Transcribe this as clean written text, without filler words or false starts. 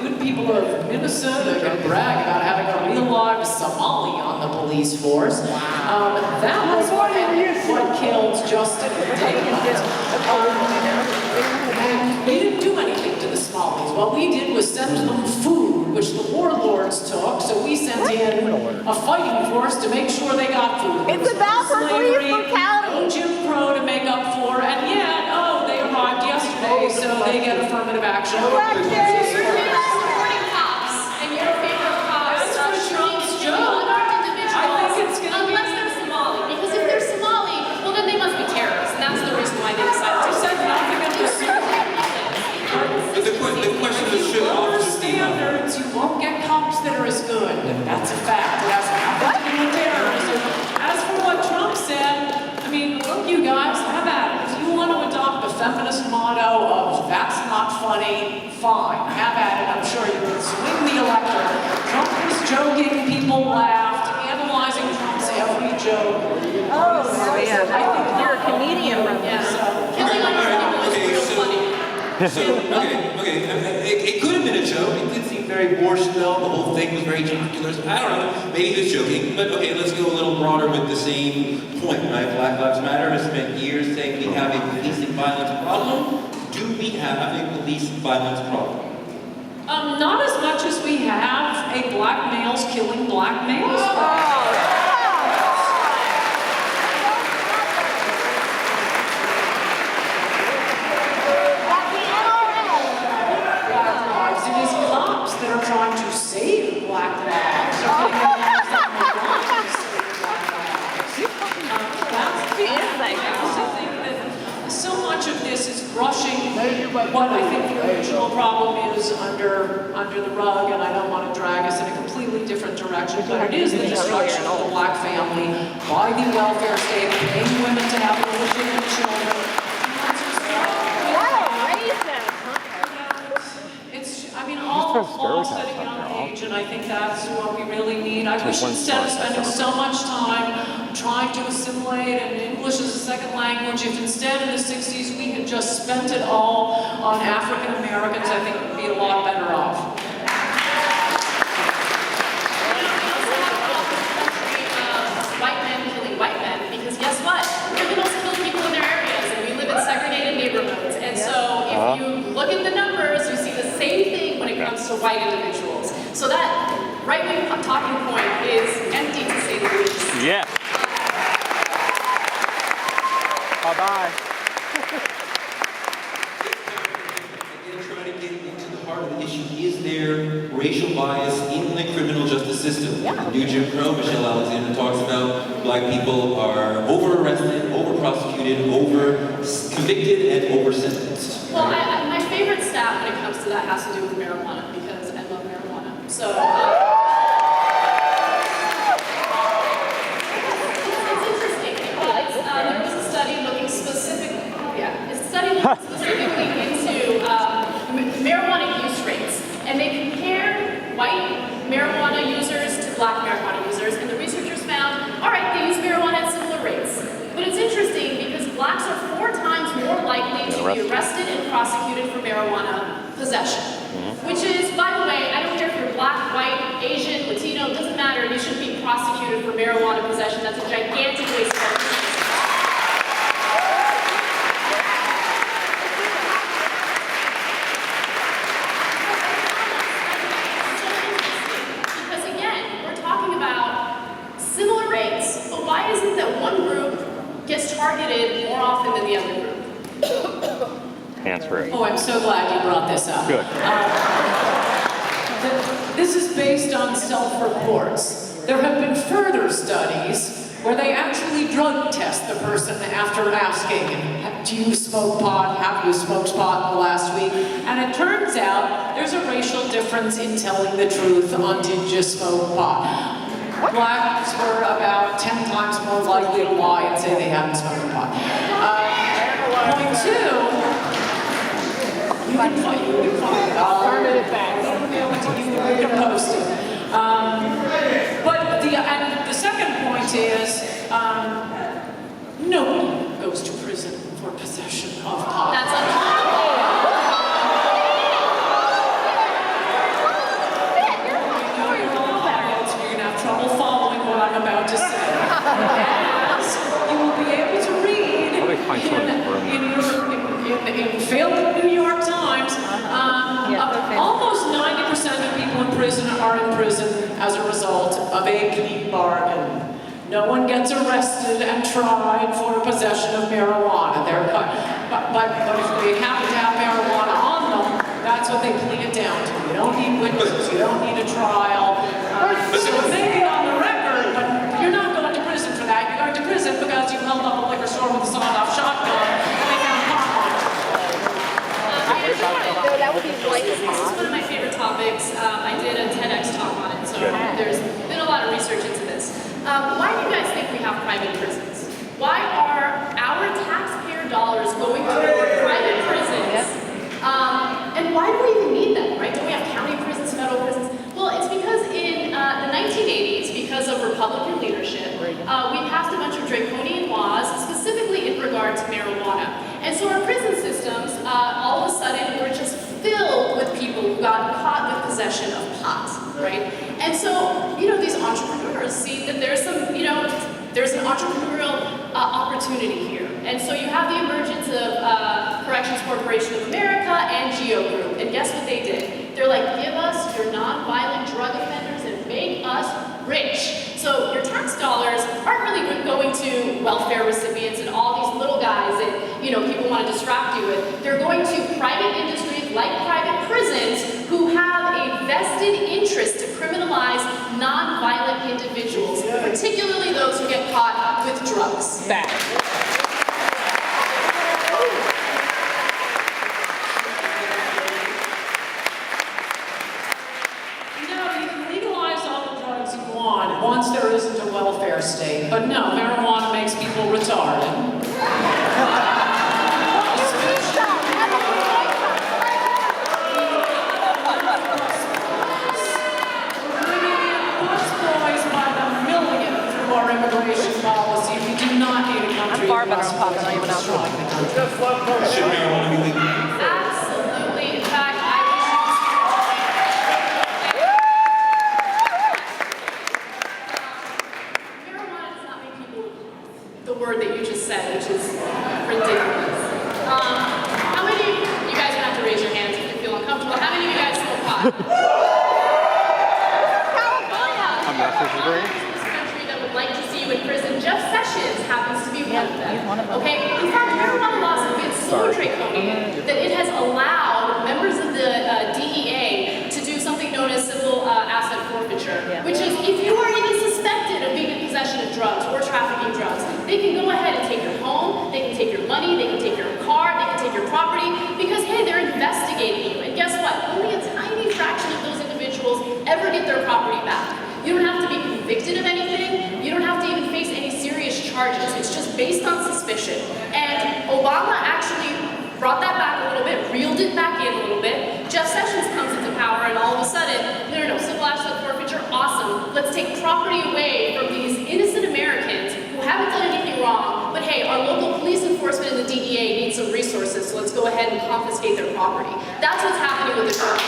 Good people of Minnesota can brag about having a real live Somali on the police force. That was what killed Justin Davis. And we didn't do anything to the Somalis. What we did was send them food, which the warlords took, so we sent in a fighting force to make sure they got food. It's about police brutality. No Jim Crow to make up for, and yet, they arrived yesterday, so they get affirmative action. Standards, you won't get cops that are as good. That's a fact. It has nothing to do with terrorism. As for what Trump said, I mean, look, you guys, have at it. If you want to adopt the feminist motto of "that's not funny," fine, have at it. I'm sure you can swing the electorate. Trump was joking, people laughed, analyzing Trump's every joke. Oh, yeah. I think you're a comedian, yeah. Killing other people is real funny. So, it could have been a joke. It did seem very borscht though. The whole thing was very jocular. I don't know. Maybe he was joking. But okay, let's go a little broader with the same point, right? Black Lives Matter has spent years saying we have a policing violence problem. Do we have a police violence problem? Not as much as we have a black males killing black males. That are trying to save black lives. So much of this is brushing what I think the original problem is under the rug, and I don't want to drag us in a completely different direction, but it is the destruction of the black family by the welfare state, paying women to have illegitimate children. All at a young age, and I think that's what we really need. I wish instead of spending so much time trying to assimilate and English as a second language, if instead in the 60s we had just spent it all on African Americans, I think we'd be a lot better off. White men killing white men, because guess what? Criminals kill people in their areas, and we live in segregated neighborhoods. And so if you look at the numbers, you see the same thing when it comes to white individuals. So that right-wing talking point is empty, to say the least. Yeah. Bye-bye. Again, trying to get into the heart of the issue. Is there racial bias in the criminal justice system? The new Jim Crow, Michelle Alexander talks about black people are over-arrested, over-prosecuted, over-convicted, and over-sentenced. Well, my favorite stat when it comes to that has to do with marijuana, because I love marijuana. So, it's interesting because there was a study looking specifically into marijuana use rates, and they compared white marijuana users to black marijuana users, and the researchers found, all right, they use marijuana at similar rates. But it's interesting because blacks are 4 times more likely to be arrested and prosecuted for marijuana possession. Which is, by the way, I don't care if you're black, white, Asian, Latino, it doesn't matter, you should be prosecuted for marijuana possession. That's a gigantic waste of our resources. Because again, we're talking about similar rates, but why is it that one group gets targeted more often than the other group? Hands-free. Oh, I'm so glad you brought this up. Good. This is based on self-reports. There have been further studies where they actually drug test the person after asking, do you smoke pot? Have you smoked pot in the last week? And it turns out there's a racial difference in telling the truth on did you smoke pot. Blacks were about 10 times more likely to lie and say they hadn't smoked pot. Point 2, you can find it. Affirmative facts. You can post it. But the second point is, nobody goes to prison for possession of pot. That's unlawful. prison are in prison as a result of a plea bargain. No one gets arrested and tried for possession of marijuana. But if they happen to have marijuana on them, that's what they plea it down to. You don't need witnesses, you don't need a trial. So it may be on the record, but you're not going to prison for that. You're going to prison because you held up a liquor store with a sawed-off shotgun and they found pot on it. That would be white. This is one of my favorite topics. I did a TEDx talk on it, so there's been a lot of research into this. Why do you guys think we have private prisons? Why are our taxpayer dollars going toward private prisons? And why do we even need them, right? Don't we have county prisons, federal prisons? Well, it's because in the 1980s, because of Republican leadership, we passed a bunch of draconian laws, specifically in regard to marijuana. And so our prison systems, all of a sudden, were just filled with people who got caught with possession of pot, right? And so, these entrepreneurs see that there's some, there's an entrepreneurial opportunity here. And so you have the emergence of Corrections Corporation of America and Geo Group. And guess what they did? They're like, give us your non-violent drug offenders and make us rich. So your tax dollars aren't really going to welfare recipients and all these little guys that people want to distract you with. They're going to private industries like private prisons who have a vested interest to criminalize non-violent individuals, particularly those who get caught with drugs. Back. You can legalize all the drugs you want once there isn't a welfare state. But no, marijuana makes people retarded. Our immigration policy. We do not need a country. I'm far better on pot than I am now. Should marijuana be legal? Absolutely. In fact, marijuana does not make people the word that you just said, which is ridiculous. How many of you guys don't have to raise your hands if you feel uncomfortable? How many of you guys smoke pot? I'm not disagree. Like to see you in prison. Jeff Sessions happens to be one of them. Okay? In fact, marijuana laws have been so draconian that it has allowed members of the DEA to do something known as civil asset forfeiture, which is if you are even suspected of being in possession of drugs or trafficking drugs, they can go ahead and take your home, they can take your money, they can take your car, they can take your property, because hey, they're investigating you. And guess what? Only a tiny fraction of those individuals ever get their property back. You don't have to be convicted of anything. You don't have to even face any serious charges. It's just based on suspicion. And Obama actually brought that back a little bit, reeled it back in a little bit. Jeff Sessions comes into power and all of a sudden, no, civil asset forfeiture, awesome. Let's take property away from these innocent Americans who haven't done anything wrong. But hey, our local police enforcement and the DEA need some resources, so let's go ahead and confiscate their property. That's what's happening with the drug.